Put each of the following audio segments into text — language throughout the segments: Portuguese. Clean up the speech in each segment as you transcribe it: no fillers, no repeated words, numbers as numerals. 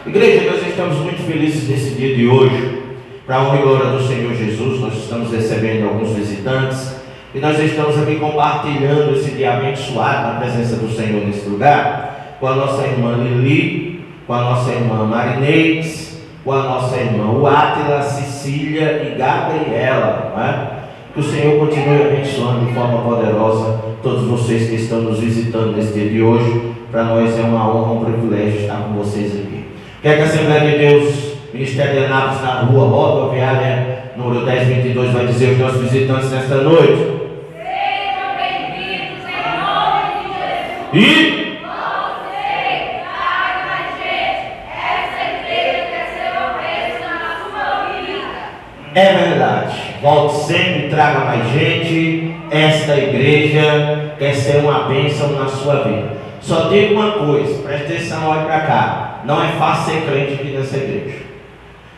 Igreja, nós estamos muito felizes nesse dia de hoje. Para a honra e glória do Senhor Jesus, nós estamos recebendo alguns visitantes e nós estamos aqui compartilhando esse dia abençoado na presença do Senhor nesse lugar, com a nossa irmã Lili, com a nossa irmã Marinês, com a nossa irmã Átila, Cecília e Gabriela, não é? Que o Senhor continue abençoando de forma poderosa todos vocês que estão nos visitando nesse dia de hoje. Para nós é uma honra, um privilégio estar com vocês aqui. Quer que a Assembleia de Deus, Ministério de Anápolis, na rua Rodoviária número 1022, vai dizer aos nossos visitantes nesta noite: sejam bem-vindos em nome de Jesus. E Você traga a gente essa igreja quer ser uma bênção na sua vida. é verdade, volte sempre, traga mais gente. Esta igreja quer ser uma bênção na sua vida. Só digo uma coisa, preste atenção, olhe para cá. Não é fácil ser crente aqui nessa igreja,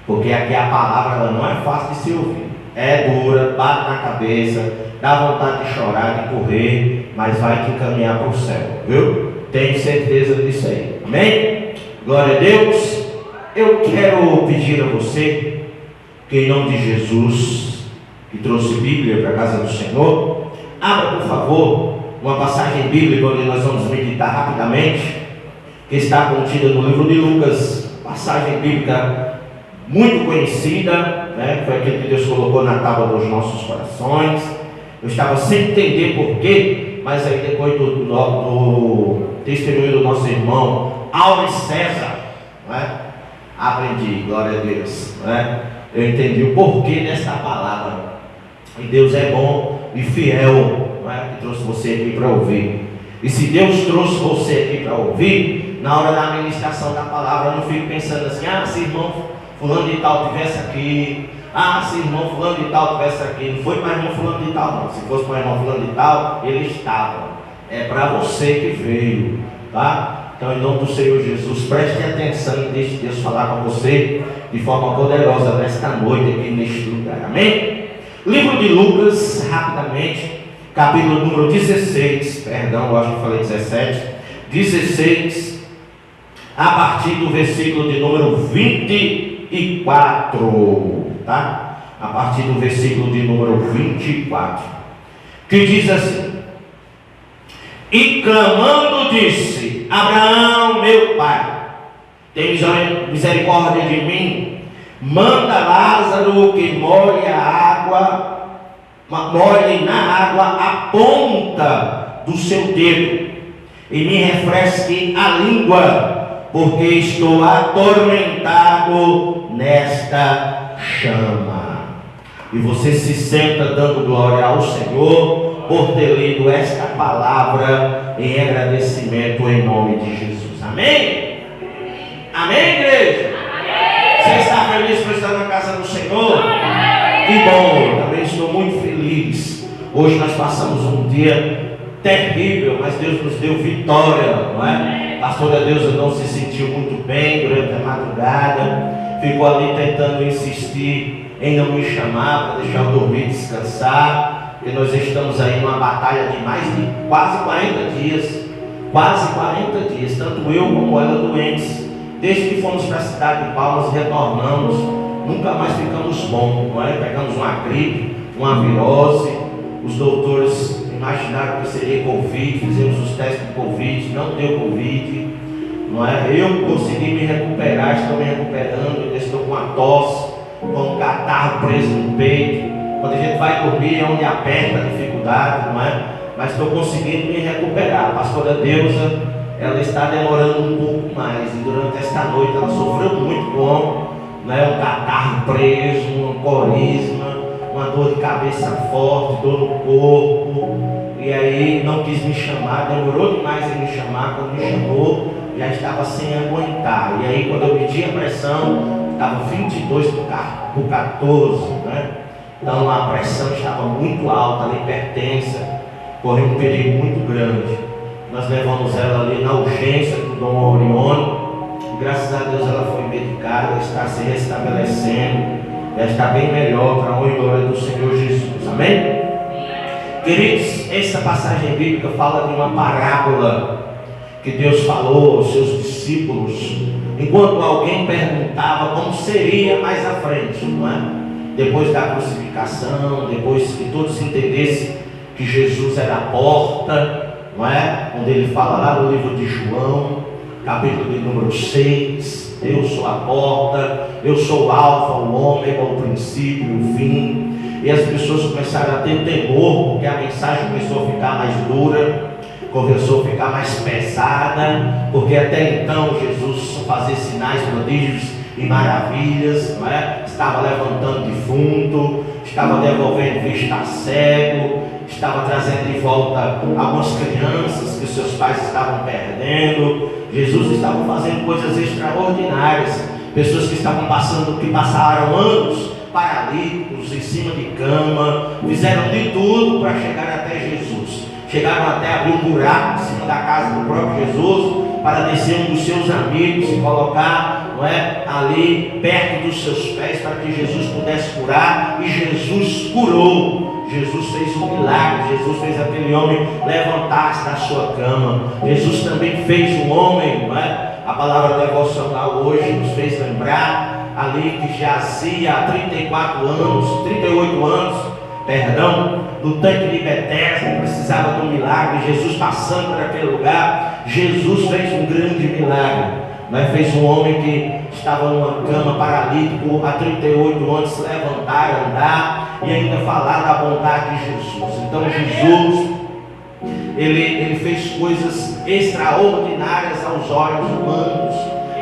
porque aqui a palavra ela não é fácil de se ouvir. É dura, bate na cabeça, dá vontade de chorar, de correr, mas vai te encaminhar para o céu, viu? Tenho certeza disso aí, amém? Glória a Deus. Eu quero pedir a você, que em nome de Jesus, que trouxe Bíblia para a casa do Senhor, abra por favor uma passagem bíblica onde nós vamos meditar rapidamente, que está contida no livro de Lucas, passagem bíblica muito conhecida, né? Foi aquilo que Deus colocou na tábua dos nossos corações. Eu estava sem entender porquê, mas aí depois do testemunho do nosso irmão Aures César, né? Aprendi, glória a Deus, né? Eu entendi o porquê dessa palavra. E Deus é bom e fiel, não é? Que trouxe você aqui para ouvir. E se Deus trouxe você aqui para ouvir, na hora da ministração da palavra, eu não fico pensando assim: ah, se irmão fulano de tal estivesse aqui, ah, se irmão fulano de tal estivesse aqui. Não foi para irmão fulano de tal, não. Se fosse para irmão fulano de tal, ele estava. É para você que veio, tá? Então, em nome do Senhor Jesus, preste atenção e deixe Deus falar com você de forma poderosa nesta noite aqui neste lugar, amém? Livro de Lucas, rapidamente, capítulo número 16, perdão, eu acho que falei 17, 16, a partir do versículo de número 24, tá? A partir do versículo de número 24, que diz assim: e clamando disse: Abraão, meu pai, tem misericórdia de mim, manda Lázaro que molhe na água a ponta do seu dedo e me refresque a língua, porque estou atormentado nesta chama. E você se senta dando glória ao Senhor por ter lido esta palavra em agradecimento em nome de Jesus, amém? Amém, igreja? Amém. Você está feliz por estar na casa do Senhor? Que bom, também estou muito feliz. Hoje nós passamos um dia terrível, mas Deus nos deu vitória, não é? A pastora Deusa não se sentiu muito bem durante a madrugada, ficou ali tentando insistir em não me chamar para deixar eu dormir, descansar, porque nós estamos aí numa batalha de mais de quase 40 dias, tanto eu como ela doentes, desde que fomos para a cidade de Palmas, retornamos, nunca mais ficamos bons, não é? Pegamos uma gripe, uma virose, os doutores imaginaram que seria Covid, fizemos os testes de Covid, não deu Covid, não é? Eu consegui me recuperar, estou me recuperando, ainda estou com uma tosse, com um catarro preso no peito. Quando a gente vai dormir é onde aperta a dificuldade, não é? Mas estou conseguindo me recuperar. A pastora Deusa, ela está demorando um pouco mais, e durante esta noite ela sofreu muito com, né, um catarro preso, uma corisma, uma dor de cabeça forte, dor no corpo, e aí não quis me chamar, demorou demais em me chamar. Quando me chamou, já estava sem aguentar, e aí quando eu medi a pressão, estava 22 por 14, né? Então a pressão estava muito alta, ela hipertensa, correu um perigo muito grande. Nós levamos ela ali na urgência do Dom Orione, e graças a Deus ela foi medicada, está se restabelecendo, já está bem melhor, para a honra e glória do Senhor Jesus, amém? Queridos, essa passagem bíblica fala de uma parábola que Deus falou aos seus discípulos enquanto alguém perguntava como seria mais à frente, não é? Depois da crucificação, depois que todos entendessem que Jesus era a porta, não é? Onde ele fala lá no livro de João, capítulo de número 6, eu sou a porta, eu sou o alfa, o ômega, o princípio e o fim. E as pessoas começaram a ter temor, porque a mensagem começou a ficar mais dura, começou a ficar mais pesada, porque até então Jesus fazia sinais, prodígios e maravilhas, não é? Estava levantando defunto, estava devolvendo vista a cego, estava trazendo de volta algumas crianças que seus pais estavam perdendo. Jesus estava fazendo coisas extraordinárias. Pessoas que passaram anos paralíticos, em cima de cama, fizeram de tudo para chegar até Jesus. Chegaram até a abrir um buraco em cima da casa do próprio Jesus, para descer um dos seus amigos e colocar, não é, ali perto dos seus pés, para que Jesus pudesse curar. E Jesus curou. Jesus fez um milagre. Jesus fez aquele homem levantar-se da sua cama. Jesus também fez um homem, não é? A palavra devocional hoje nos fez lembrar ali que jazia há 38 anos, no tanque de Betesda, precisava de um milagre. Jesus passando por aquele lugar, Jesus fez um grande milagre, né? Fez um homem que estava numa cama paralítico há 38 anos se levantar, andar e ainda falar da bondade de Jesus. Então Jesus, ele fez coisas extraordinárias aos olhos humanos,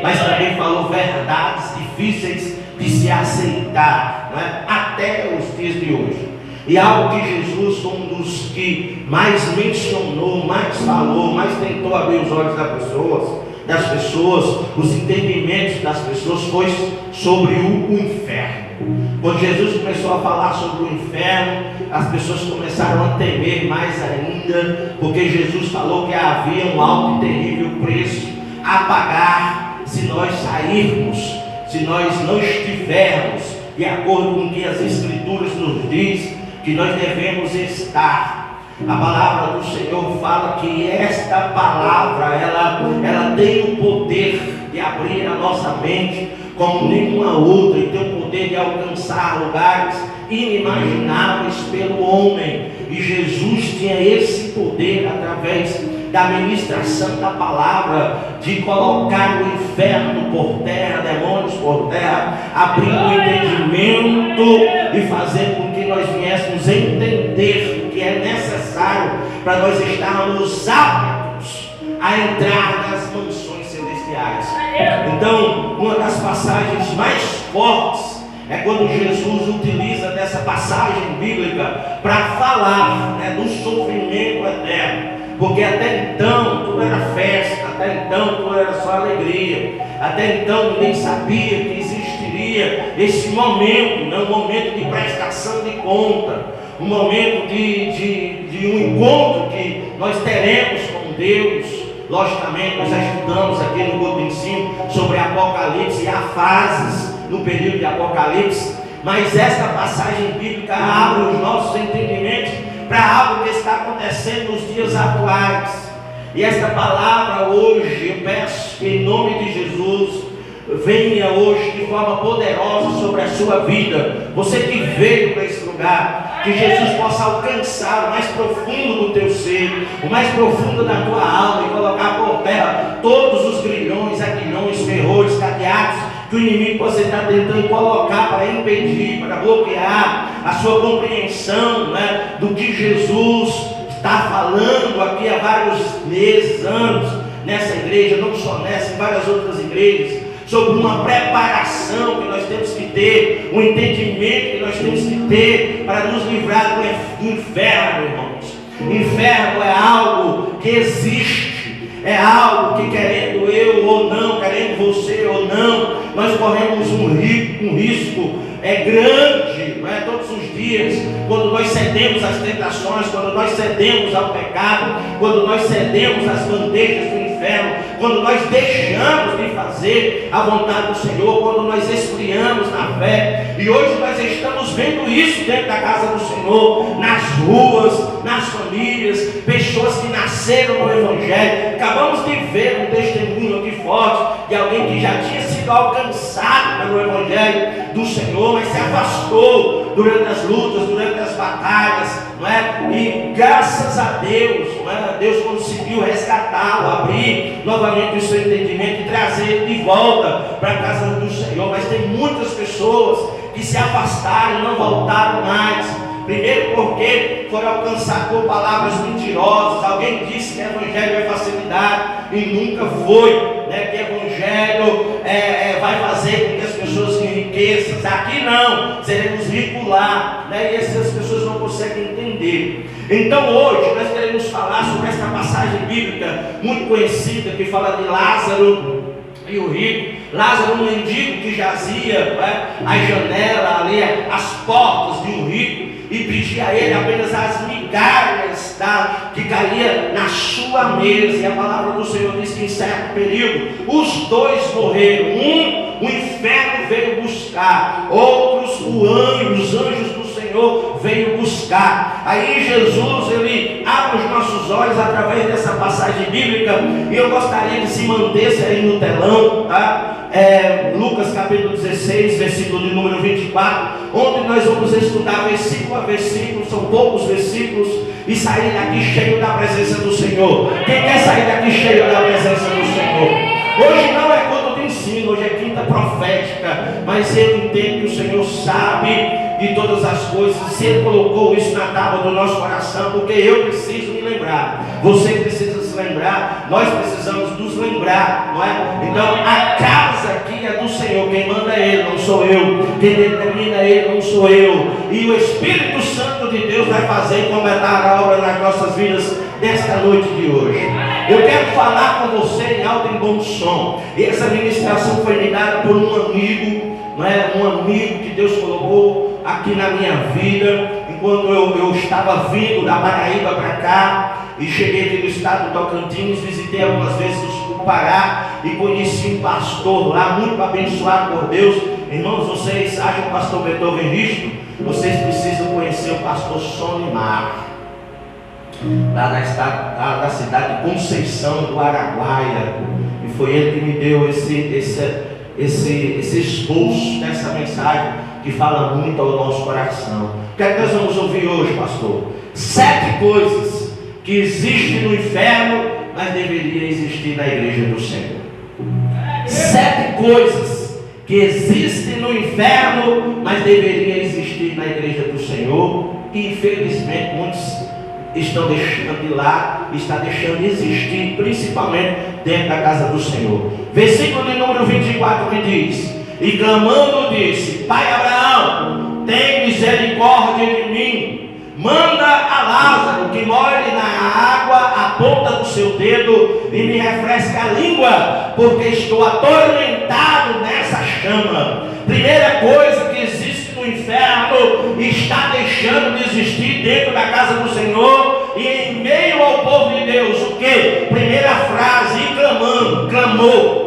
mas também falou verdades difíceis de se aceitar, não é? Até os dias de hoje. E algo que Jesus foi um dos que mais mencionou, mais falou, mais tentou abrir os olhos das pessoas, os entendimentos das pessoas, foi sobre o inferno. Quando Jesus começou a falar sobre o inferno, as pessoas começaram a temer mais ainda, porque Jesus falou que havia um alto e terrível preço a pagar se nós sairmos, se nós não estivermos de acordo com o que as Escrituras nos diz que nós devemos estar. A palavra do Senhor fala que esta palavra ela tem o poder de abrir a nossa mente como nenhuma outra, e tem o poder de alcançar lugares inimagináveis pelo homem. E Jesus tinha esse poder através da ministração da palavra, de colocar o inferno por terra, demônios por terra, abrindo o entendimento e fazer com que nós viéssemos entender o que é necessário para nós estarmos aptos a entrar nas mansões celestiais. Então, uma das passagens mais fortes é quando Jesus utiliza dessa passagem bíblica para falar, né, do sofrimento eterno. Porque até então tudo era festa, até então tudo era só alegria, até então ninguém sabia que existiria esse momento, né, um momento de prestação de conta, um momento de um encontro que nós teremos com Deus. Logicamente nós já estudamos aqui no grupo de ensino sobre Apocalipse e há fases no período de Apocalipse, mas esta passagem bíblica abre os nossos entendimentos para algo que está acontecendo nos dias atuais. E esta palavra hoje, eu peço que em nome de Jesus venha hoje de forma poderosa sobre a sua vida. Você que veio para esse lugar, que Jesus possa alcançar o mais profundo do teu ser, o mais profundo da tua alma, e colocar por terra todos os grilhões, aguilhões, ferrolhos, cadeados que o inimigo possa estar tentando colocar para impedir, para bloquear a sua compreensão, né, do que Jesus está falando aqui há vários meses, anos, nessa igreja, não só nessa, em várias outras igrejas, sobre uma preparação que nós temos que ter, um entendimento que nós temos que ter para nos livrar do inferno, irmãos. Inferno é algo que existe, é algo que, querendo eu ou não, querendo você ou não, nós corremos um risco grande, não é? Todos os dias, quando nós cedemos às tentações, quando nós cedemos ao pecado, quando nós cedemos às bandejas do inferno, inferno, quando nós deixamos de fazer a vontade do Senhor, quando nós esfriamos na fé. E hoje nós estamos vendo isso dentro da casa do Senhor, nas ruas, nas famílias, pessoas que nasceram no Evangelho. Acabamos de ver um testemunho aqui forte de alguém que já tinha sido alcançado pelo Evangelho do Senhor, mas se afastou durante as lutas, durante as batalhas, não é? E graças a Deus, não é? Deus conseguiu resgatá-lo, abrir novamente o seu entendimento e trazer ele de volta para a casa do Senhor. Mas tem muitas pessoas que se afastaram e não voltaram mais. Primeiro porque foram alcançados por palavras mentirosas. Alguém disse que evangelho é facilidade e nunca foi, né? Que evangelho vai fazer com que as pessoas enriqueçam. Aqui não, seremos ricos lá, né? E essas pessoas não conseguem entender. Então hoje nós queremos falar sobre essa passagem bíblica muito conhecida que fala de Lázaro e o rico. Lázaro, um mendigo que jazia, né, à janela, ali às portas de um rico, e pedia a ele apenas as migalhas que caía na sua mesa. E a palavra do Senhor diz que em certo período os dois morreram. O inferno veio buscar, outros os anjos do Senhor veio buscar. Aí Jesus, ele abre os nossos olhos através dessa passagem bíblica, e eu gostaria que se mantesse aí no telão, tá? Lucas capítulo 16, versículo de número 24, onde nós vamos estudar versículo a versículo, são poucos versículos, e sair daqui cheio da presença do Senhor. Quem quer sair daqui cheio da presença do Senhor? Hoje não é culto de ensino, hoje é quinta profética, mas eu entendo que o Senhor sabe de todas as coisas. Se Ele colocou isso na tábua do nosso coração, porque eu preciso me lembrar, você precisa se lembrar, nós precisamos nos lembrar, não é? Então a casa aqui é do Senhor, quem manda é Ele, não sou eu, quem determina é Ele, não sou eu, e o Espírito Santo de Deus vai fazer e completar a obra nas nossas vidas nesta noite de hoje. Eu quero falar com você em alto e bom som, e essa ministração foi me dada por um amigo, não é? Um amigo que Deus colocou aqui na minha vida, enquanto eu estava vindo da Paraíba para cá, e cheguei aqui no estado do Tocantins, visitei algumas vezes o Pará, e conheci um pastor lá, muito abençoado por Deus. Irmãos, vocês acham o pastor Beethoven Risto? Vocês precisam conhecer o pastor Sonimar, lá da cidade de Conceição do Araguaia, e foi ele que me deu esse esboço dessa mensagem que fala muito ao nosso coração. O que é que nós vamos ouvir hoje, pastor? 7 coisas que existem no inferno, mas deveria existir na igreja do Senhor. 7 coisas que existem no inferno, mas deveria existir na igreja do Senhor, e infelizmente muitos estão deixando de lá, está deixando de existir, principalmente dentro da casa do Senhor. Versículo de número 24 que diz: e clamando disse: Pai Abraão, tem misericórdia de mim, manda a Lázaro que molhe na água a ponta do seu dedo e me refresque a língua, porque estou atormentado nessa chama. Primeira coisa que existe no inferno está deixando de existir dentro da casa do Senhor e em meio ao povo de Deus. O que? Primeira frase: e clamando, clamou.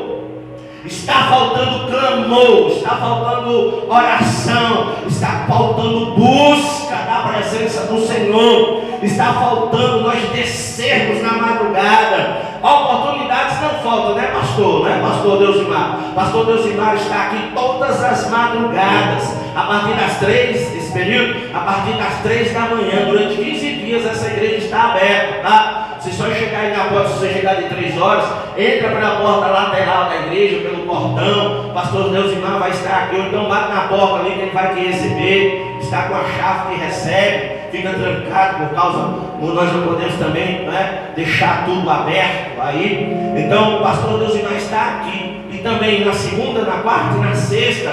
Está faltando clamor, está faltando oração, está faltando busca da presença do Senhor, está faltando nós descermos na madrugada. Oportunidades não faltam, né, pastor? Né, pastor Deusimar? Pastor Deusimar está aqui todas as madrugadas, a partir das 3, esse período, a partir das 3 da manhã, durante 15 dias essa igreja está aberta, tá? Se só chegar aí na porta, se você chegar de 3 horas, entra pela porta lateral da igreja, pelo portão, o pastor Deusimar vai estar aqui, ou então bate na porta ali que ele vai te receber, está com a chave que recebe, fica trancado por causa, nós não podemos também, né, deixar tudo aberto aí. Então o pastor Deusimar está aqui, e também na segunda, na quarta e na sexta,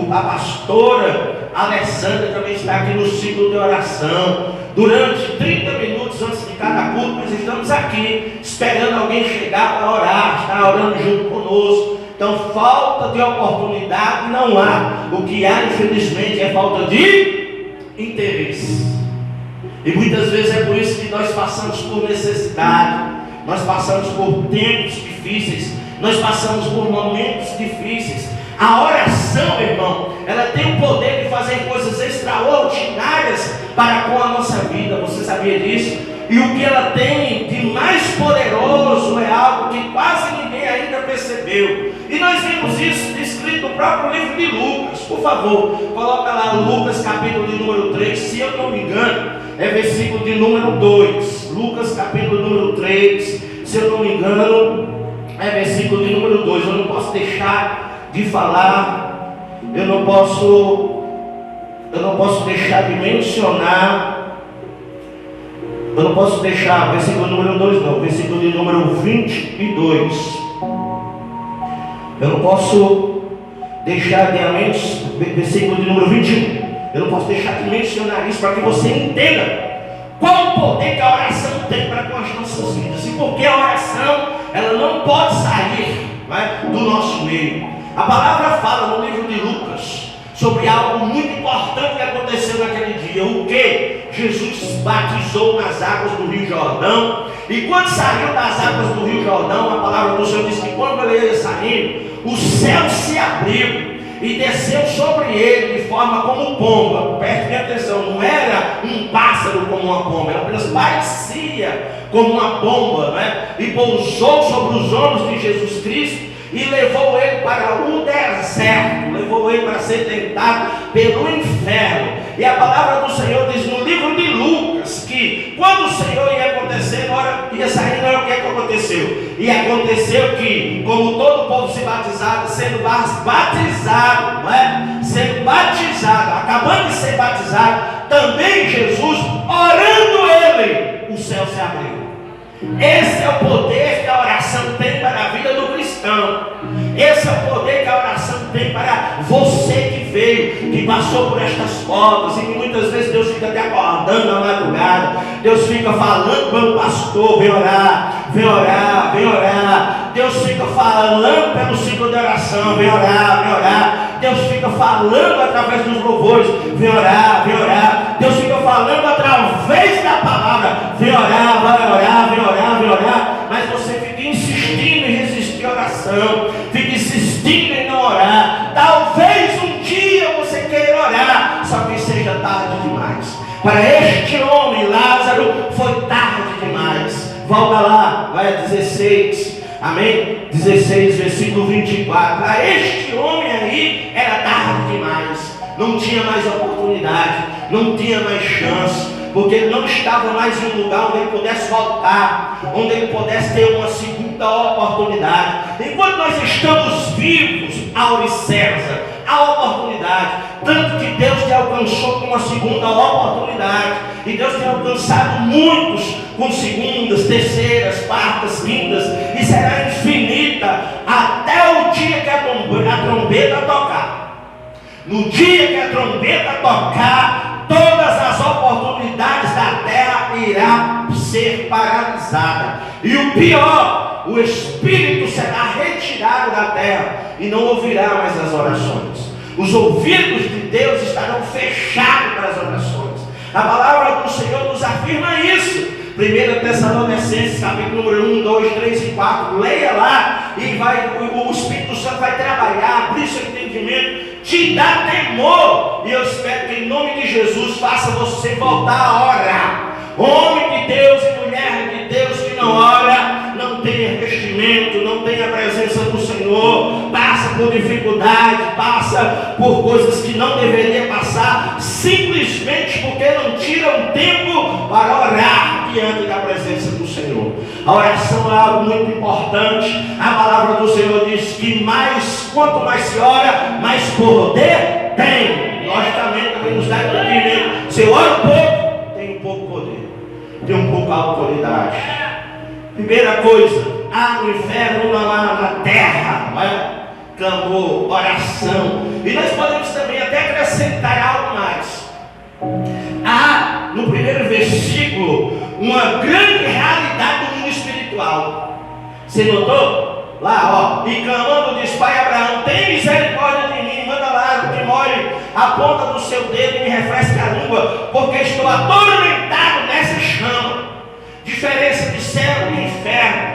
a pastora Alessandra também está aqui no ciclo de oração. Durante 30 minutos antes de cada culto, nós estamos aqui, esperando alguém chegar para orar, estar orando junto conosco. Então, falta de oportunidade não há. O que há, infelizmente, é falta de interesse. E muitas vezes é por isso que nós passamos por necessidade. nós passamos por tempos difíceis, nós passamos por momentos difíceis. A oração, irmão, ela tem o poder de fazer coisas extraordinárias para com a nossa vida. Você sabia disso? E o que ela tem de mais poderoso é algo que quase ninguém ainda percebeu. E nós vimos isso descrito no próprio livro de Lucas. Por favor, coloca lá Lucas capítulo de número 3, se eu não me engano, é versículo de número 2. Lucas capítulo número 3, se eu não me engano, é versículo de número 2. Eu não posso deixar de falar, eu não posso deixar de mencionar. Eu não posso deixar, versículo número 2 não, versículo de número 22. Eu não posso deixar de versículo de número 21. Eu não posso deixar de mencionar isso para que você entenda qual o poder que a oração tem para com as nossas vidas. E porque a oração, ela não pode sair, do nosso meio. A palavra fala no livro de Lucas sobre algo muito importante que aconteceu naquele dia. O que? Jesus batizou nas águas do Rio Jordão. E quando saiu das águas do Rio Jordão, a palavra do Senhor diz que quando ele ia saindo, o céu se abriu e desceu sobre ele de forma como pomba. Preste atenção, não era um pássaro como uma pomba, ela apenas parecia como uma pomba, e pousou sobre os ombros de Jesus Cristo e levou ele para o deserto, levou ele para ser tentado pelo inferno. E a palavra do Senhor diz no livro de Lucas que quando o Senhor ia acontecer, ia sair, não é o que aconteceu. E aconteceu que, como todo o povo se batizava, sendo batizado, acabando de ser batizado, também Jesus, orando ele, o céu se abriu. Esse é o poder que a oração tem para a vida do cristão. Esse é o poder que a oração tem para você que veio, que passou por estas portas, e que muitas vezes Deus fica até acordando na madrugada. Deus fica falando para o pastor: vem orar, vem orar, vem orar. Deus fica falando pelo ciclo de oração: vem orar, vem orar. Deus fica falando através dos louvores: vem orar, vem orar. Deus fica falando através da palavra: vem orar, vai orar, vem orar, vem orar. Mas você fica insistindo em resistir à oração, fica insistindo em não orar. Talvez um dia você queira orar, só que seja tarde demais. Para este homem, Lázaro, foi tarde demais. Volta lá, vai a 16. Amém? 16, versículo 24. Para este homem aí era tarde demais. Não tinha mais oportunidade, não tinha mais chance, porque ele não estava mais em um lugar onde ele pudesse voltar, onde ele pudesse ter uma segunda oportunidade. Enquanto nós estamos vivos, Aure César, a oportunidade, tanto que Deus te alcançou com uma segunda oportunidade, e Deus tem alcançado muitos com segundas, terceiras, quartas, quintas, e será infinita até o dia que a trombeta tocar. No dia que a trombeta tocar, todas as oportunidades da terra irão ser paralisadas. E o pior, o Espírito será retirado da terra e não ouvirá mais as orações. Os ouvidos de Deus estarão fechados para as orações. A palavra do Senhor nos afirma isso. 1 Tessalonicenses, capítulo número 1, 2, 3 e 4. Leia lá e o Espírito Santo vai trabalhar, abrir seu entendimento, te dá temor. E eu espero que em nome de Jesus faça você voltar a orar. Homem de Deus e mulher de Deus que não ora, não tem investimento, não tem a presença do Senhor, passa por dificuldade, passa por coisas que não deveria passar, simplesmente porque não tira um tempo para orar diante da presença do Senhor. A oração é algo muito importante. A palavra do Senhor diz que quanto mais se ora, mais poder tem. Logicamente também nos dá entendimento. Se eu oro pouco, tem um pouco poder, tem um pouco autoridade. Primeira coisa, há no inferno, não há na terra, clamor, oração. E nós podemos também até acrescentar algo mais. Há no primeiro versículo uma grande realidade do mundo espiritual. Você notou? Lá, e clamando diz: Pai Abraão, tem misericórdia de mim, manda lá que molhe a ponta do seu dedo e me refresque a língua, porque estou atormentado nessa chama. Diferença de céu e inferno.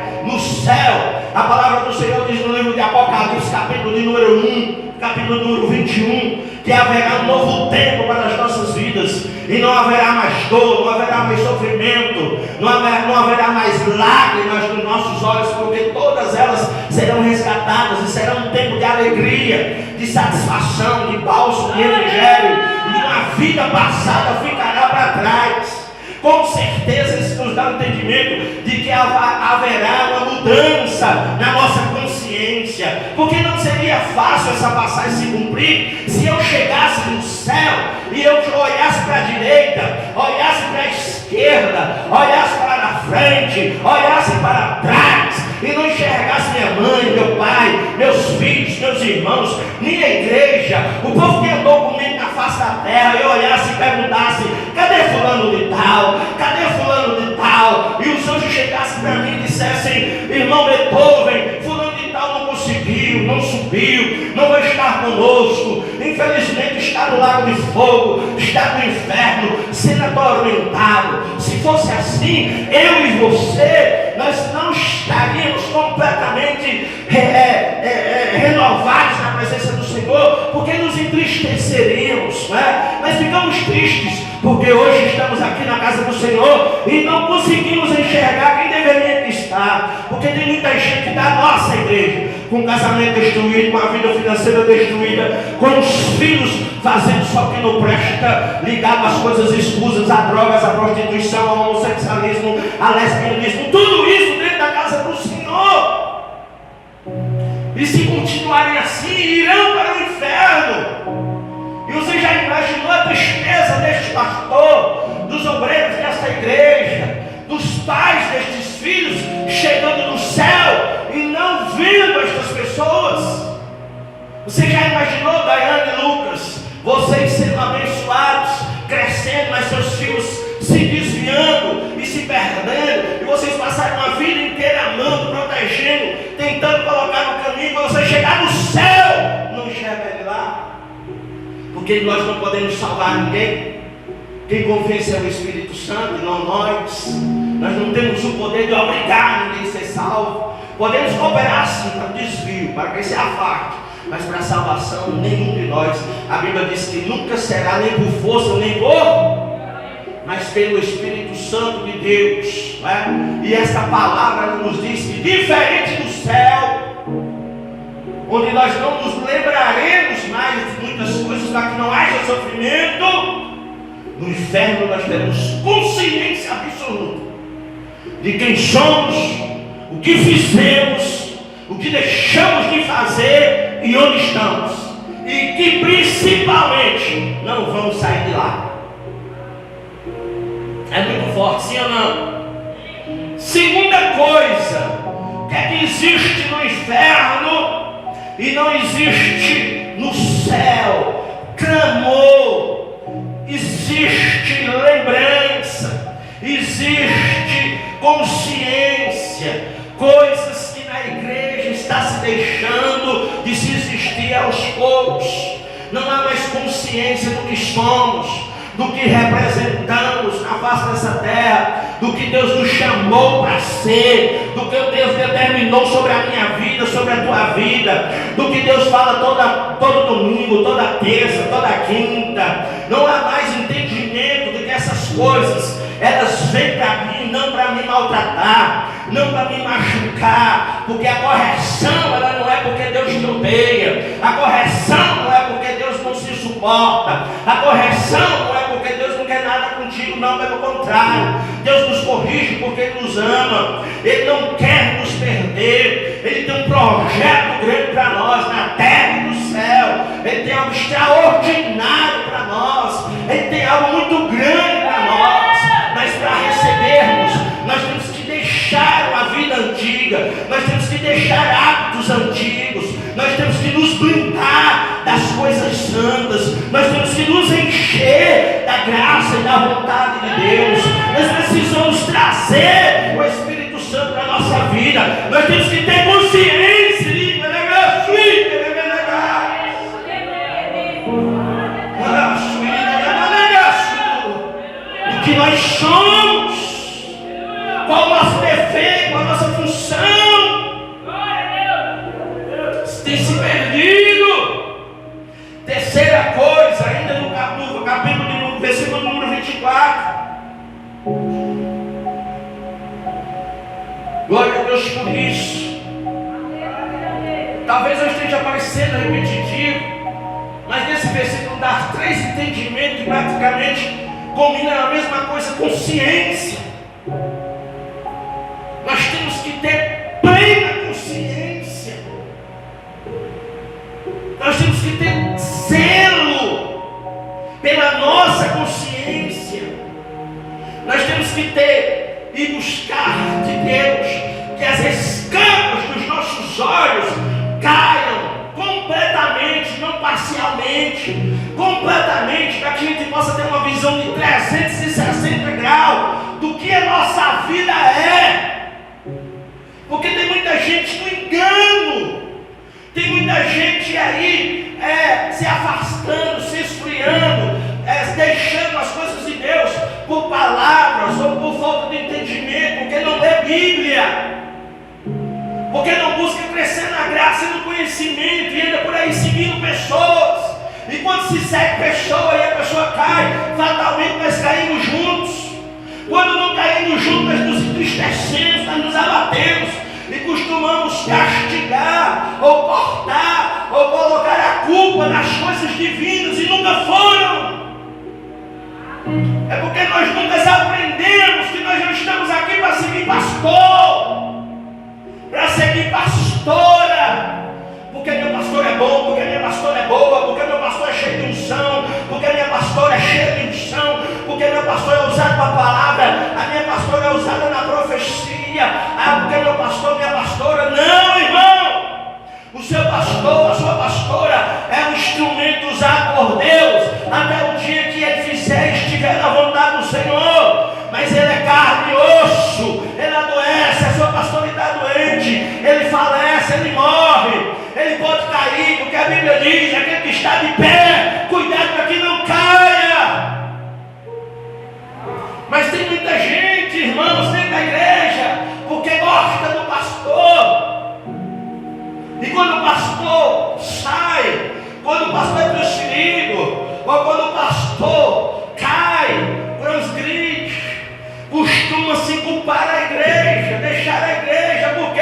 A palavra do Senhor diz no livro de Apocalipse, capítulo de número 1, capítulo número 21, que haverá um novo tempo para as nossas vidas, e não haverá mais dor, não haverá mais sofrimento, não haverá mais lágrimas nos nossos olhos, porque todas elas serão resgatadas e será um tempo de alegria, de satisfação, de bálsamo, de refrigério, e uma vida passada ficará para trás. Com certeza isso nos dá um entendimento de que haverá uma mudança na nossa consciência, porque não seria fácil essa passagem se cumprir se eu chegasse no céu e eu olhasse para a direita, olhasse para a esquerda, olhasse para a frente, olhasse para trás e não enxergasse minha mãe, meu pai, meus filhos, meus irmãos, minha igreja, o povo que andou comigo na face da terra, e eu olhasse e perguntasse: cadê fulano de tal? Cadê fulano de tal? E os anjos chegassem para mim e dissessem: irmão Beethoven, fulano de tal não conseguiu, não subiu, não vai estar conosco, infelizmente está no lago de fogo, está no inferno, sendo atormentado. Se fosse assim, eu e você, nós não estaríamos completamente renovados na presença do Senhor, porque nos entristeceríamos, né? Nós ficamos tristes porque hoje estamos aqui na casa do Senhor e não conseguimos enxergar quem deveria estar, porque tem muita gente da nossa igreja com o casamento destruído, com a vida financeira destruída, com os filhos fazendo só que não presta, ligado às coisas escusas, a drogas, a prostituição, ao homossexualismo, a lesbianismo, tudo isso dentro da casa do Senhor. E se continuarem assim, irão para o inferno. E você já imaginou a tristeza deste pastor, dos obreiros desta igreja, dos pais destes filhos chegando no céu e não vendo estas pessoas? Você já imaginou, Daiane e Lucas, vocês sendo abençoados, crescendo, mas seus filhos se desviando e se perdendo, e vocês passaram uma vida inteira amando, protegendo, tentando colocar no caminho, para você chegar no céu, não enxerga ele lá? Porque nós não podemos salvar ninguém. Quem convence é o Espírito Santo e não nós. Nós não temos o poder de obrigar ninguém a ser salvo. Podemos cooperar sim para o desvio, para que se afaste, mas para a salvação nenhum de nós. A Bíblia diz que nunca será nem por força, nem por, mas pelo Espírito Santo de Deus, né? E esta palavra nos diz que diferente do céu, onde nós não nos lembraremos mais de muitas coisas para que não haja sofrimento, no inferno nós temos consciência absoluta de quem somos, o que fizemos, o que deixamos de fazer e onde estamos, e que principalmente não vamos sair de lá. É muito forte, sim ou não? Segunda coisa, o que é que existe no inferno e não existe no céu? Clamor, existe lembrança, existe consciência, coisas que na igreja está se deixando de se existir aos poucos. Não há mais consciência do que somos, do que representamos na face dessa terra, do que Deus nos chamou para ser, do que Deus determinou sobre a minha vida, sobre a tua vida, do que Deus fala todo domingo, toda terça, toda quinta. Não há mais entendimento de que essas coisas, elas vêm para mim, não para me maltratar, não para me machucar, porque a correção, ela não é porque Deus te odeia, a correção não é porque Deus não se suporta, a correção não é porque Deus não quer nada contigo, não, pelo contrário, Deus nos corrige porque Ele nos ama, Ele não quer nos perder, Ele tem um projeto grande para nós, na terra e no céu, Ele tem algo extraordinário para nós, Ele tem algo muito grande para nós, mas para recebermos, nós temos que deixar uma vida antiga, nós temos que deixar hábitos antigos, nós temos que nos blindar das coisas santas, nós temos que nos encher da graça e da vontade de Deus. Nós precisamos trazer o Espírito Santo para a nossa vida, nós temos que ter consciência do que nós somos, qual o nosso defeito, qual a nossa função. Deus por isso. Talvez eu esteja parecendo repetitivo, mas nesse versículo dá 3 entendimentos que praticamente combinam a mesma coisa com ciência. Nós temos que ter plena consciência. Nós temos que ter zelo pela nossa consciência. Nós temos que ter e buscar de Deus que as escamas dos nossos olhos caiam completamente, não parcialmente, completamente, para que a gente possa ter uma visão de 360 graus do que a nossa vida é. Porque tem muita gente no engano, tem muita gente aí se afastando, se esfriando, deixando as coisas de Deus por palavras ou por falta de entendimento, porque não lê Bíblia, porque não busca crescer na graça e no conhecimento, e anda por aí seguindo pessoas. E quando se segue pessoa e a pessoa cai, fatalmente nós caímos juntos. Quando não caímos juntos, nós nos entristecemos, nós nos abatemos e costumamos castigar, ou cortar, ou colocar a culpa nas coisas divinas, e nunca foram. É porque nós nunca aprendemos que nós não estamos aqui para seguir pastor, para seguir pastora, porque meu pastor é bom, porque minha pastora é boa, porque meu pastor é cheio de unção, porque minha pastora é cheia de unção, porque meu pastor é usado para a palavra, a minha pastora é usada na profecia, porque meu pastor, minha pastora. Não, irmão! O seu pastor, a sua pastora é um instrumento usado por Deus até o dia que ele fizer e estiver na vontade do Senhor. Mas ele é carne e osso, ele adoece, a sua pastora está doente, ele falece, ele morre, ele pode cair, porque a Bíblia diz: aquele que está de pé, cuidado para que não caia. Mas tem muita gente, irmãos, dentro da igreja, porque gosta do pastor. E quando o pastor sai, quando o pastor é transferido, ou quando o pastor cai, transgride, costuma-se culpar a igreja, deixar a igreja. Por quê?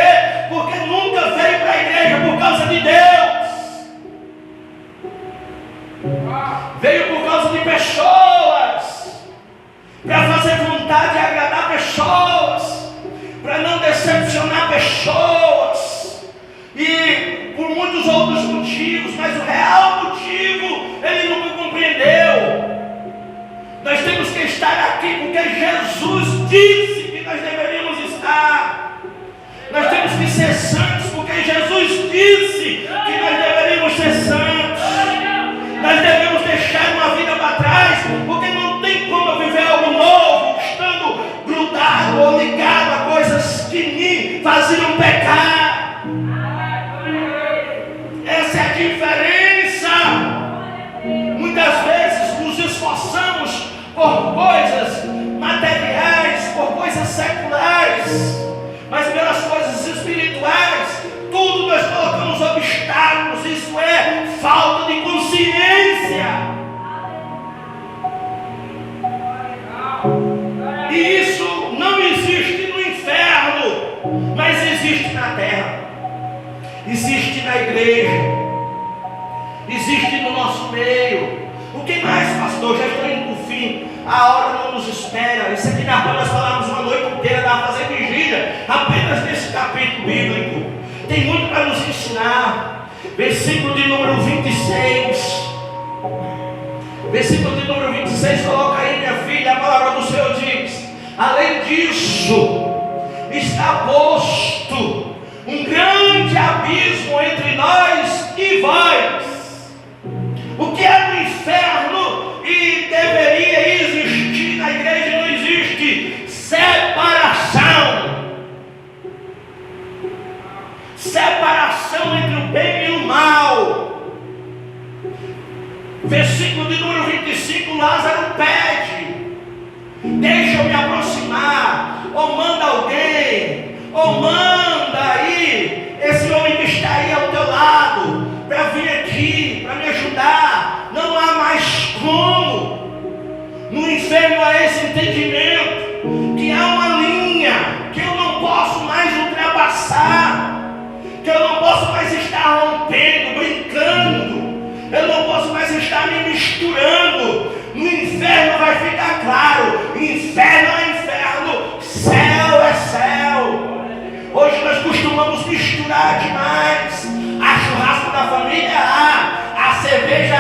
Porque nunca veio para a igreja por causa de Deus. Veio por causa de pessoas, para fazer vontade de agradar pessoas, para não decepcionar pessoas, e por muitos outros motivos, mas o real motivo ele nunca compreendeu. Nós temos que estar aqui porque Jesus disse que nós deveríamos estar. Nós temos que ser santos porque Jesus disse que nós deveríamos ser santos. Nós devemos deixar uma vida para trás, porque não tem como eu viver algo novo estando grudado ou ligado a coisas que me faziam pecar. Essa é a diferença. Muitas vezes nos esforçamos por coisas materiais, por coisas seculares, mas pelas coisas espirituais, tudo nós colocamos obstáculos. Isso é falta de consciência. E isso não existe no inferno, mas existe na terra, existe na igreja, existe no nosso meio. O que mais, pastor? Já estou indo para o fim, a hora não nos espera. Isso aqui na rua nós falamos uma noite inteira, dá para fazer vigília apenas nesse capítulo bíblico. Tem muito para nos ensinar. Versículo de número 26. Versículo de número 26, coloca aí, minha filha, a palavra do Senhor diz: além disso, está posto um grande abismo entre nós e vós. O que é no inferno e deveria existir na igreja não existe: separação. Separação entre o bem e o mal. Versículo de número 25, Lázaro pede: deixa eu me aproximar, ou manda alguém, ou manda aí esse homem que está aí ao teu lado, para vir aqui, para me ajudar. Não há mais como. No inferno há esse entendimento, que há uma linha que eu não posso mais ultrapassar. passar, que eu não posso mais estar rompendo, brincando, eu não posso mais estar me misturando. No inferno vai ficar claro: inferno é inferno, céu é céu. Hoje nós costumamos misturar demais. A churrasco da família a cerveja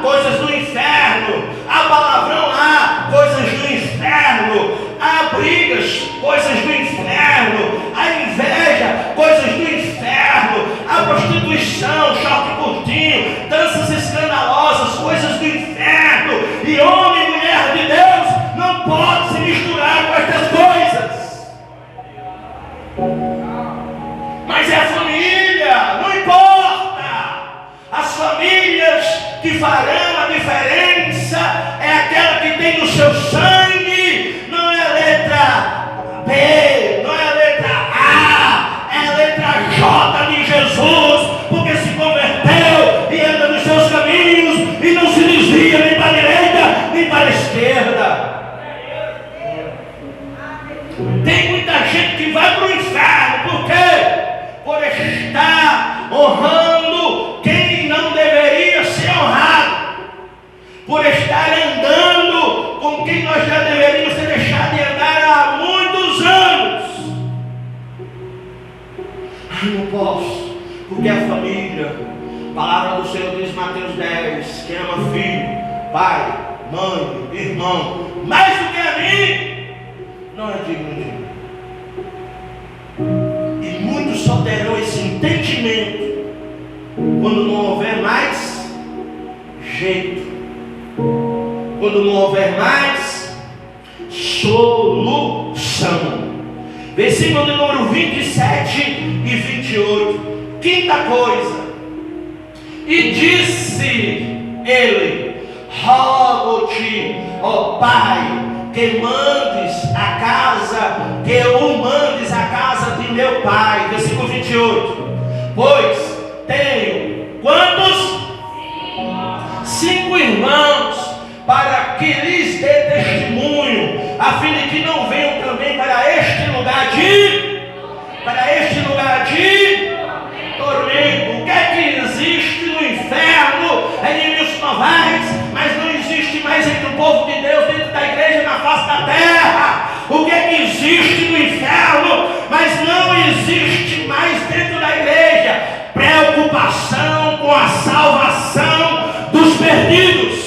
coisas do inferno, a palavrão coisas do inferno, a brigas, coisas do inferno, a inveja, coisas do inferno, a prostituição, choque curtinho, danças escandalosas, coisas do inferno. E homem e mulher de Deus não pode se misturar com estas coisas. Mas é a família, não importa. As famílias que farão a diferença é aquela que tem no seu sangue. Não é a letra B, não é a letra A, é a letra J de Jesus, porque se converteu e anda nos seus caminhos e não se desvia nem para a direita nem para a esquerda. Tem muita gente que vai para o inferno, por quê? Por estar honrando quem não deveria ser honrado, por estar andando com quem nós já deveríamos ter deixado de andar há muitos anos. Não posso, porque a família, a palavra do Senhor diz, Mateus 10, quem ama filho, pai, mãe, irmão, mais do que a mim, não é digno de mim. E muitos só terão esse entendimento quando não houver mais jeito, quando não houver mais solução. Versículo de número 27 e 28. Quinta coisa: e disse ele, rogo-te, ó Pai, que mandes a casa, que eu mandes a casa de meu pai. Versículo 28. Pois tenho quantos? 5 irmãos, para que lhes dê testemunho, a fim de que não venham também para este lugar de tormento. O que é que existe no inferno? É inimigos novais, mas não existe mais entre o povo de Deus, dentro da igreja, na face da terra. O que é que existe no inferno, mas não existe mais dentro da igreja? Preocupação com a salvação dos perdidos.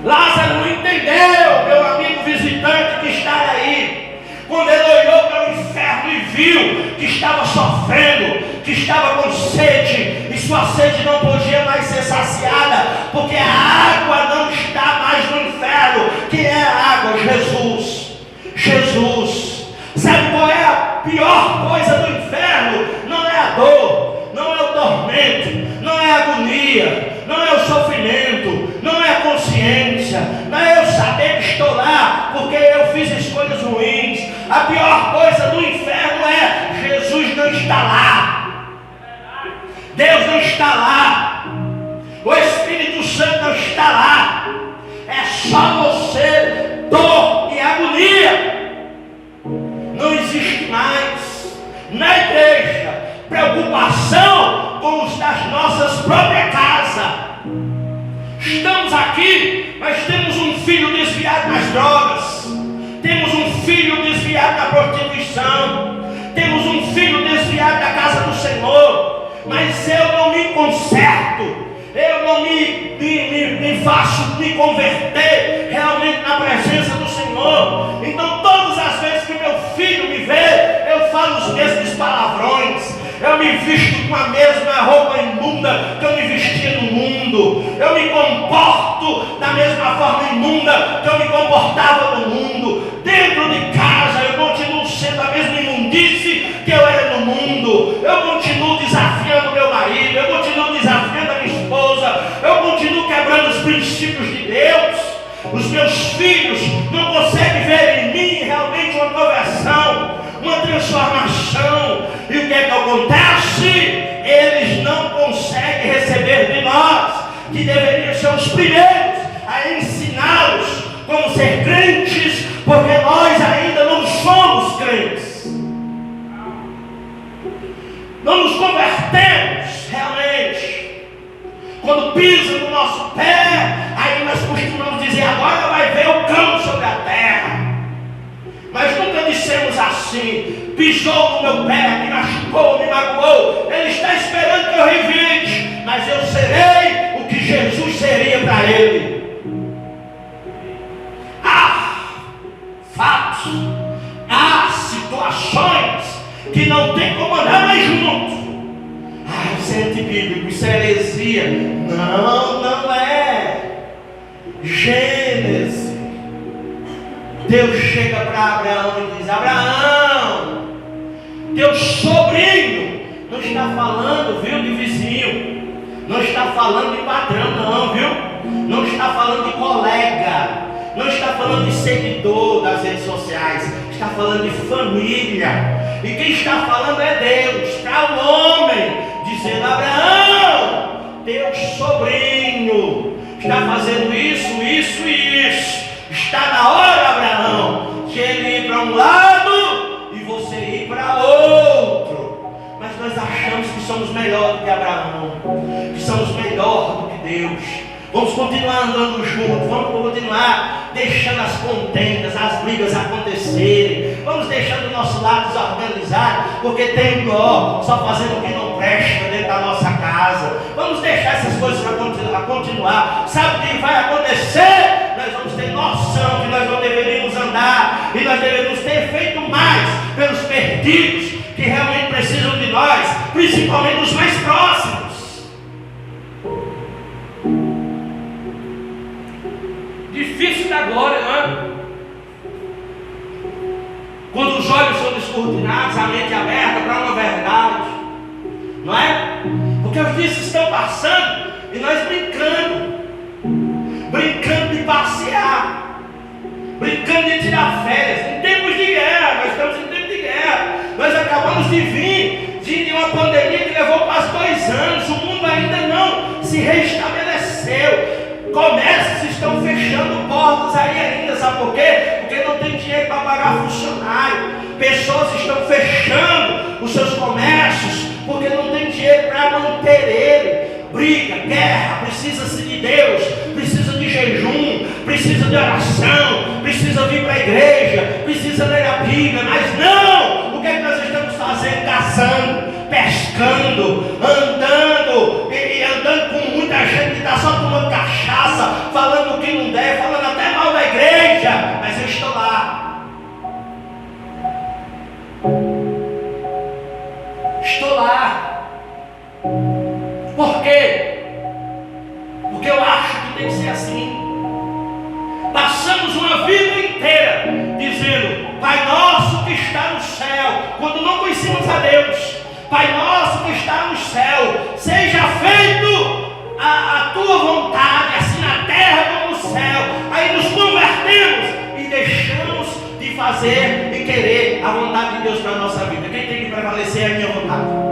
Lázaro não entendeu, meu amigo visitante que está aí, quando ele olhou para o inferno e viu que estava sofrendo, que estava com sede, e sua sede não podia mais ser saciada, porque a água não está mais no inferno. Que é a água? Jesus. Jesus. Sabe qual é a pior coisa do inferno? Não é a dor, não é o tormento, não é a agonia, não é o sofrimento, não é a consciência, não é eu saber que estou lá porque eu fiz escolhas ruins. A pior coisa do inferno é Jesus não está lá, Deus não está lá, o Espírito Santo não está lá. É só você, dor e agonia. Não existe mais na igreja preocupação com os das nossas próprias casas. Estamos aqui, mas temos um filho desviado nas drogas, temos um filho desviado da prostituição, temos um filho desviado da casa do Senhor, mas eu não me conserto, eu não me faço me converter realmente na presença do Senhor. Então todas as vezes que meu filho me vê, eu falo os mesmos palavrões, eu me visto com a mesma roupa imunda que eu me vestia no mundo, eu me comporto da mesma forma imunda que eu me comportava no mundo. Dentro de casa eu continuo sendo a mesma imundície que eu era no mundo, eu continuo desafiando meu marido, eu continuo desafiando a minha esposa, eu continuo quebrando os princípios de Deus. Os meus filhos não conseguem ver em mim realmente uma conversão, uma transformação. E o que é que acontece? Eles não conseguem receber de nós, que deveriam ser os primeiros a ensiná-los como ser crentes, porque nós ainda não somos crentes. não nos convertemos realmente. Quando pisa no nosso pé, aí nós costumamos dizer, agora vai ver o cão sobre a terra. Mas nunca dissemos assim, pisou no meu pé, me machucou, me magoou, ele está esperando que eu revide, mas eu serei o que Jesus seria para ele. Há fatos, há situações que não tem como andar mais junto. Isso é antibíblico, isso é heresia. Não, não é. Gênesis. Deus chega para Abraão e diz, Abraão, teu sobrinho, não está falando, viu, de vizinho, não está falando de patrão, não, viu, não está falando de colega, não está falando de seguidor das redes sociais, está falando de família, e quem está falando é Deus, para o homem, dizendo, Abraão, teu sobrinho, está fazendo isso, isso e isso, está na hora, Abraão, de ele ir para um lado e você ir para outro. Mas nós achamos que somos melhor do que Abraão, que somos melhor do que Deus. Vamos continuar andando juntos, vamos continuar deixando as contendas, as brigas acontecerem. Vamos deixando o nosso lado desorganizado, porque tem dó, só fazendo o que não presta dentro da nossa casa. Vamos deixar essas coisas para continuar. Sabe o que vai acontecer? Nós vamos ter noção que nós não deveríamos andar, e nós deveríamos ter feito mais pelos perdidos que realmente precisam de nós, principalmente os mais próximos. Difícil da glória, não é? Quando os olhos são descortinados, a mente aberta para uma verdade, não é? Porque os dias estão passando e nós brincando de passear, brincando de tirar férias, em tempos de guerra. Nós estamos em tempo de guerra. Nós acabamos de vir de uma pandemia que levou quase 2 anos. O mundo ainda não se restabeleceu. Comércios estão fechando portas aí ainda, sabe por quê? Porque não tem dinheiro para pagar funcionário. Pessoas estão fechando os seus comércios porque não tem dinheiro para manter ele. Briga, guerra, precisa-se de Deus, precisa de jejum, precisa de oração, precisa vir para a igreja, precisa ler a Bíblia, mas não! O que é que nós estamos fazendo? Caçando, pescando, andando, e andando com muita gente que está só tomando cachaça, falando o que não deve, falando até mal da igreja, mas eu estou lá. Estou lá. Por quê? Porque eu acho que tem que ser assim. Passamos uma vida inteira dizendo, Pai nosso que está no céu, quando não conhecemos a Deus. Pai nosso que está no céu, seja feito a tua vontade, assim na terra como no céu. Aí nos convertemos e deixamos de fazer e querer a vontade de Deus para a nossa vida. Quem tem que prevalecer é a minha vontade.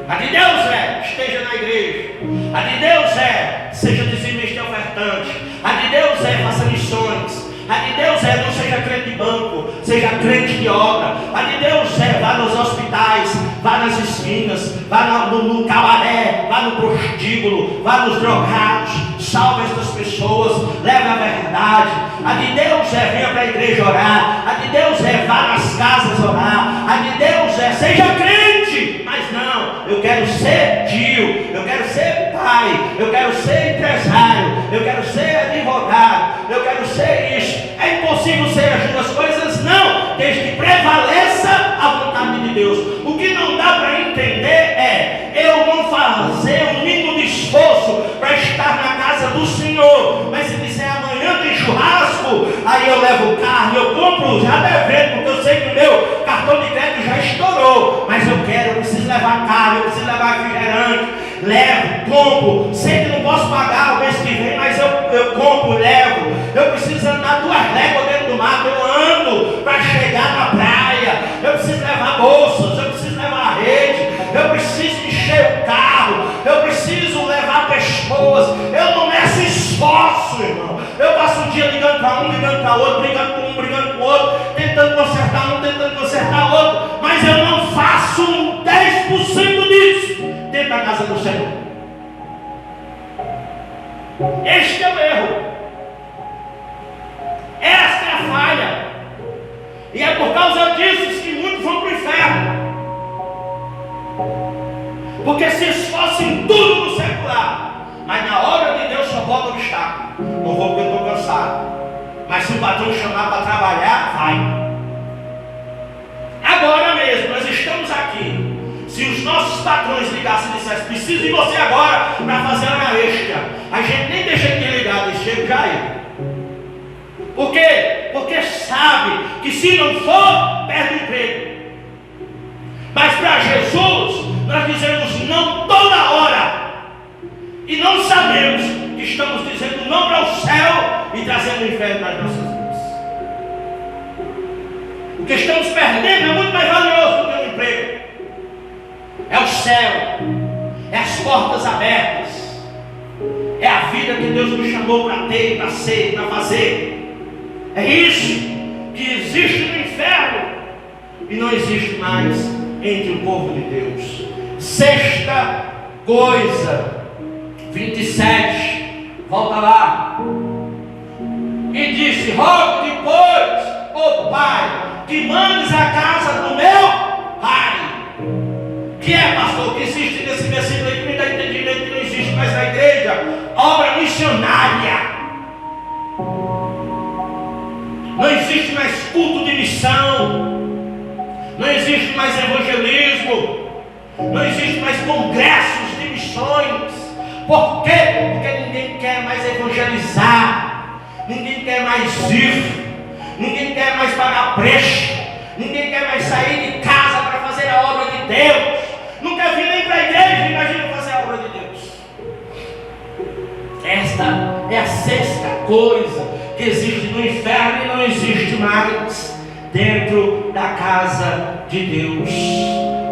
A de Deus é, esteja na igreja. A de Deus é, seja dizimista e ofertante. A de Deus é, faça missões. A de Deus é, não seja crente de banco, seja crente de obra. A de Deus é, vá nos hospitais, vá nas esquinas, vá no cabaré, vá no prostíbulo, vá nos drogados, salve estas pessoas, leve a verdade. A de Deus é, venha para a igreja orar. A de Deus é, vá nas casas orar. A de Deus é, seja crente, mas não, eu quero ser tio, eu quero ser pai, eu quero ser empresário, eu quero ser advogado, eu quero ser isso. É impossível ser as duas coisas? Não, desde que prevaleça a vontade de Deus. O que não dá para entender é eu não fazer o mínimo de esforço para estar na casa do Senhor, mas se disser amanhã tem churrasco, aí eu levo carne, eu compro já devendo, porque eu sei que o meu cartão de crédito já estourou, mas eu preciso levar carne, eu preciso levar refrigerante, levo, compro, sei que não posso pagar o mês que vem, mas eu compro, levo. Eu preciso andar 2 léguas dentro do mato, eu ando para chegar na praia, eu preciso levar bolsas, eu preciso levar rede, eu preciso encher o carro, eu preciso levar pessoas, eu não meço esforço, irmão. Eu passo um dia ligando para um, ligando para outro, brigando com um, brigando com o outro, tentando consertar um, tentando consertar outro, mas eu não faço 10 Este é o erro. Esta é a falha. E é por causa disso que muitos vão para o inferno. Porque se esforçam em tudo no secular, mas na obra de Deus só bota obstáculo. Não vou porque eu estou cansado. Mas se o patrão chamar para trabalhar, vai. Agora mesmo, nós estamos aqui. Se os nossos patrões ligassem e dissessem, preciso de você agora para fazer uma extra, a gente nem deixa de ter ligado, eles chegam já aí. Por quê? Porque sabe que se não for, perde o emprego. Mas para Jesus, nós dizemos não toda hora. E não sabemos que estamos dizendo não para o céu e trazendo o inferno nas nossas vidas. O que estamos perdendo é muito mais valioso do que o emprego. É o céu, é as portas abertas, é a vida que Deus nos chamou para ter, para ser, para fazer. É isso que existe no inferno e não existe mais entre o povo de Deus. Sexta coisa, 27, volta lá. E disse: rogo-te, pois, ó Pai, que mandes a casa do meu Pai. Que é, pastor, que existe nesse versículo aí que me dá entendimento que não existe mais na igreja? Obra missionária. Não existe mais culto de missão. Não existe mais evangelismo. Não existe mais congressos de missões. Por quê? Porque ninguém quer mais evangelizar. Ninguém quer mais ir. Ninguém quer mais pagar preço. Ninguém quer mais sair de casa para fazer a obra de Deus. Nunca vi nem para a igreja, imagina fazer a obra de Deus. Esta é a sexta coisa que existe no inferno e não existe mais dentro da casa de Deus.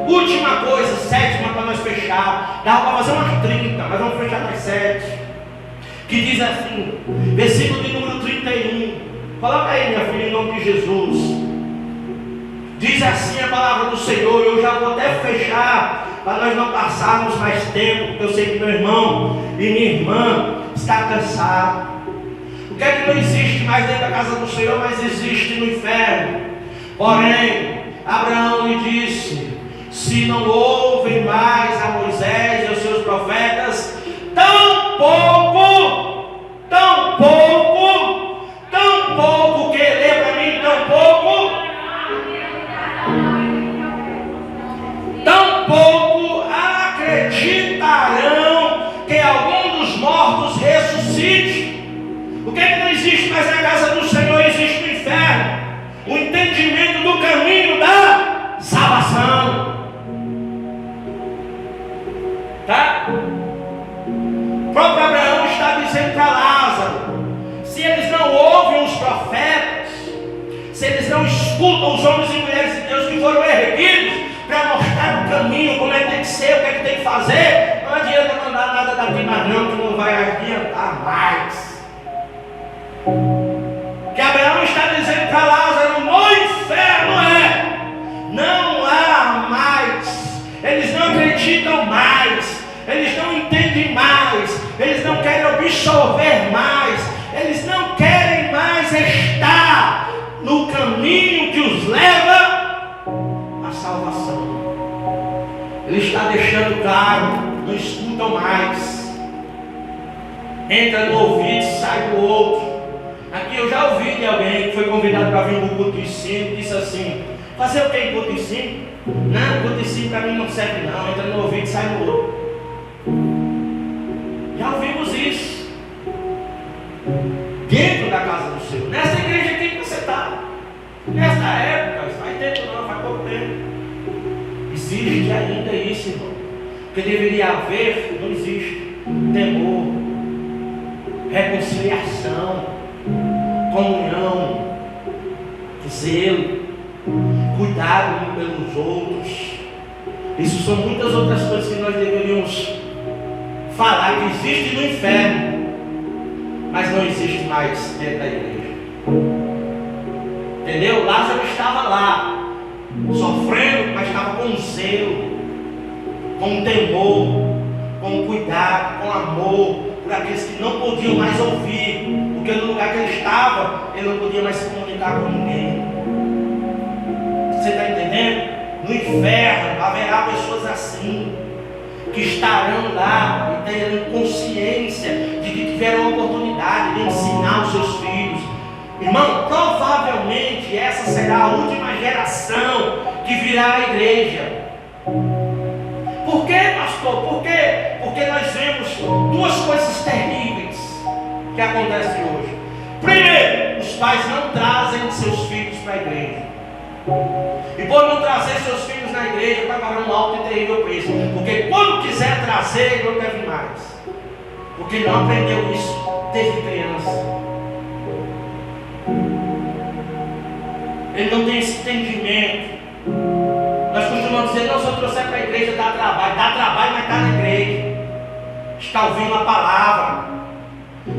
Última coisa, sétima, para nós fechar. Dá para fazer umas 30, mas vamos fechar nas 7. Que diz assim, versículo de número 31. Coloca aí, minha filha, em nome de Jesus. Diz assim a palavra do Senhor. Eu já vou até fechar, para nós não passarmos mais tempo, porque eu sei que meu irmão e minha irmã está cansado. O que é que não existe mais dentro da casa do Senhor, mas existe no inferno? Porém, Abraão lhe disse: se não ouvem mais a Moisés e aos seus profetas, tão pouco, que lê para mim, tão pouco acreditarão que algum dos mortos ressuscite. O que é que não existe mais na casa do Senhor? Existe no inferno o entendimento do caminho da salvação. Tá? O próprio Abraão está dizendo para Lázaro: se eles não ouvem os profetas, se eles não escutam os homens e mulheres de Deus que foram erguidos para mostrar o caminho, como é que tem que ser, o que é que tem que fazer, não adianta mandar nada daqui mais não, que não vai adiantar mais. Que Abraão está dizendo para Lázaro: no inferno não há mais, eles não acreditam mais, eles não entendem mais, eles não querem absorver mais, eles não querem mais estar no caminho que os leva à salvação. Ele está deixando claro: não escutam mais, entra no ouvido e sai do outro. Aqui eu já ouvi de alguém que foi convidado para vir no culto de ensino e disse assim: fazer o que em culto de ensino? Não, culto de ensino para mim não serve não, entra no ouvido e sai no outro. Já ouvimos isso dentro da casa do Senhor, nessa igreja aqui que você está, nessa época, faz tempo não, faz pouco tempo. Existe ainda isso, irmão, que deveria haver, não existe. Temor, reconciliação, comunhão, zelo, cuidado uns pelos outros. Isso são muitas outras coisas que nós deveríamos falar que existe no inferno, mas não existe mais dentro da igreja. Entendeu? Lázaro estava lá, sofrendo, mas estava com zelo, com temor, com cuidado, com amor, por aqueles que não podiam mais ouvir, porque no lugar que ele estava, ele não podia mais se comunicar com ninguém. Você está entendendo? No inferno haverá pessoas assim, que estarão lá e terão consciência de que tiveram a oportunidade de ensinar os seus filhos. Irmão, provavelmente essa será a última geração que virá à igreja. Por quê, pastor? Por quê? Porque nós vemos duas coisas terríveis que acontecem hoje. Primeiro, os pais não trazem seus filhos para a igreja. E por não trazer seus filhos na igreja, vai pagar um alto e terrível preço. Porque quando quiser trazer, ele não quer vir mais. Porque não aprendeu isso desde criança. Ele não tem esse entendimento. Nós costumamos dizer, não, se eu trouxer para a igreja dá trabalho, mas está na igreja. Está ouvindo a palavra.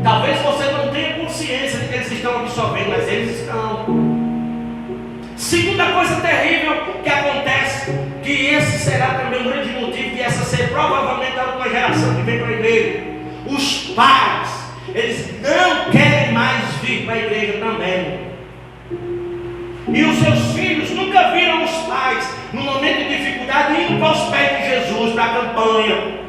Talvez você não tenha consciência de que eles estão absorvendo, mas eles estão. Segunda coisa terrível que acontece, que esse será também um grande motivo de essa ser provavelmente a última geração que vem para a igreja. Os pais, eles não querem mais vir para a igreja também. E os seus filhos nunca viram os pais, no momento de dificuldade, indo para os pés de Jesus, para a campanha.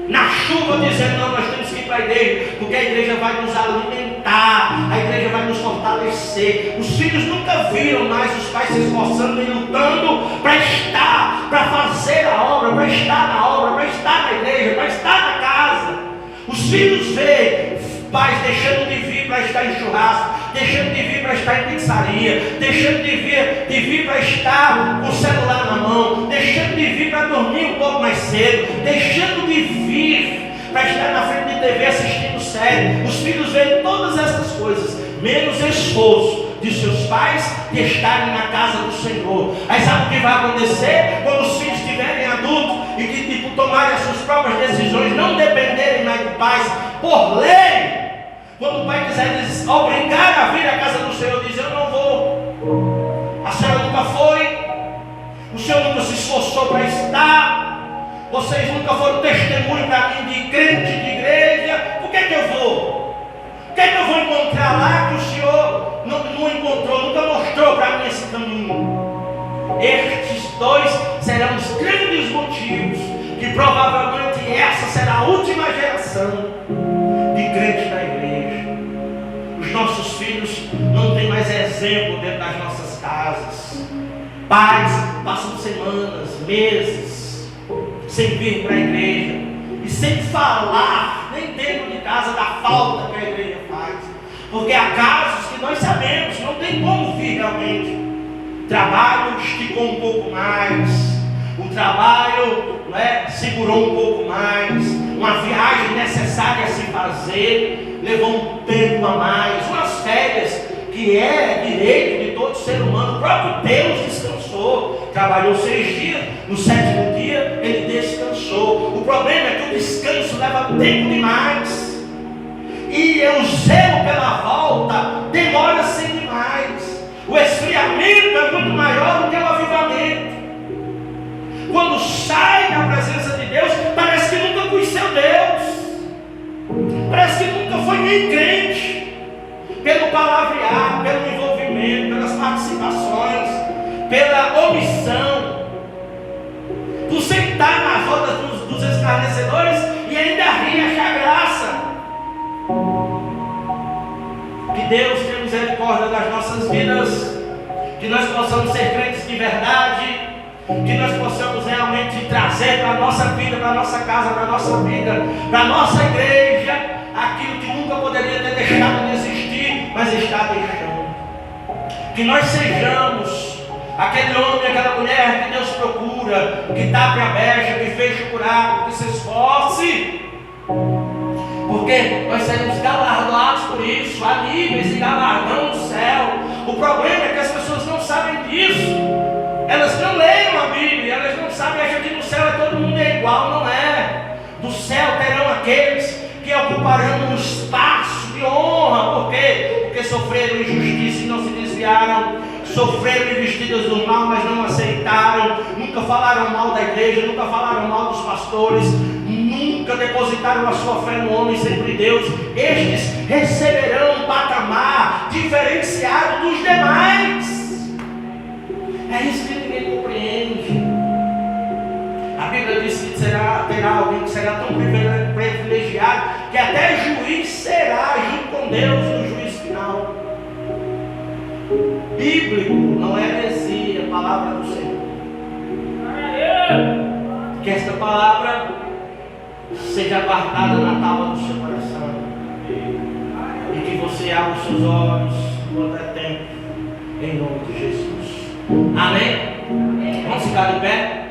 Na chuva dizendo, não, nós temos que ir para a igreja, porque a igreja vai nos alimentar, a igreja vai nos fortalecer. Os filhos nunca viram mais os pais se esforçando e lutando para estar, para fazer a obra, para estar na obra, para estar na igreja, para estar na casa. Os filhos veem pais deixando de vir para estar em churrasco, deixando de vir para estar em pizzaria, deixando de vir para estar com o celular na mão, deixando de vir para dormir um pouco mais cedo, deixando de vir para estar na frente de TV assistindo série. Os filhos veem todas essas coisas, menos esforço de seus pais de estarem na casa do Senhor. Aí sabe o que vai acontecer? Quando os filhos estiverem adultos e que tomarem as suas próprias decisões, não dependerem mais de pais, por lei. Quando o pai quiser obrigar a vir à casa do Senhor, diz, eu não vou. A senhora nunca foi, o senhor nunca se esforçou para estar, vocês nunca foram testemunho para mim de crente de igreja, por que eu vou? O que eu vou encontrar lá que o senhor não encontrou, nunca mostrou para mim esse caminho? Estes dois serão os grandes motivos que provavelmente essa será a última geração de crentes da igreja. Os nossos filhos não têm mais exemplo dentro das nossas casas. Pais passam semanas, meses sem vir para a igreja e sem falar nem dentro de casa da falta que a igreja faz, porque há casos que nós sabemos, não tem como vir realmente. O trabalho esticou um pouco mais, o trabalho segurou um pouco mais, uma viagem necessária a se fazer levou um tempo a mais, umas férias que é direito de todo ser humano. O próprio Deus descansou, trabalhou 6 dias, no 7º dia ele descansou. O problema é que o descanso leva tempo demais, e o zelo pela volta demora-se demais. O esfriamento é muito maior do que o avivamento. Quando sai da presença de Deus, parece que nunca conheceu Deus, parece que nunca foi nem crente, pelo palavrear, pelo envolvimento, pelas participações, pela omissão, por sentar nas rodas dos escarnecedores e ainda rir e achar graça. Que Deus tenha misericórdia das nossas vidas, que nós possamos ser crentes de verdade, que nós possamos realmente trazer para a nossa vida, para a nossa casa, para a nossa vida, para a nossa igreja, aquilo que nunca poderia ter deixado de existir, mas está deixando. Que nós sejamos aquele homem, aquela mulher que Deus procura, que tape a brecha, que feche o buraco, que se esforce, porque nós seremos galardoados por isso, há níveis de galardão no céu. O problema é que as pessoas não sabem disso. Elas não leram a Bíblia, elas não sabem, acham que no céu todo mundo é igual. Não é. Do céu terão aqueles que ocuparão um espaço de honra. Por quê? Porque sofreram injustiça e não se desviaram. sofreram investidas do mal, mas não aceitaram, nunca falaram mal da igreja, nunca falaram mal dos pastores, nunca depositaram a sua fé no homem, sempre Deus. Estes receberão um patamar diferenciado dos demais. É isso que ninguém compreende. A Bíblia diz que terá alguém que será tão privilegiado que até juiz será junto com Deus no juízo final. Bíblico, não é heresia, a palavra do Senhor. Que esta palavra seja guardada na tábua do seu coração. E que você abra os seus olhos quando é tempo, em nome de Jesus. Amém? Vamos ficar de pé?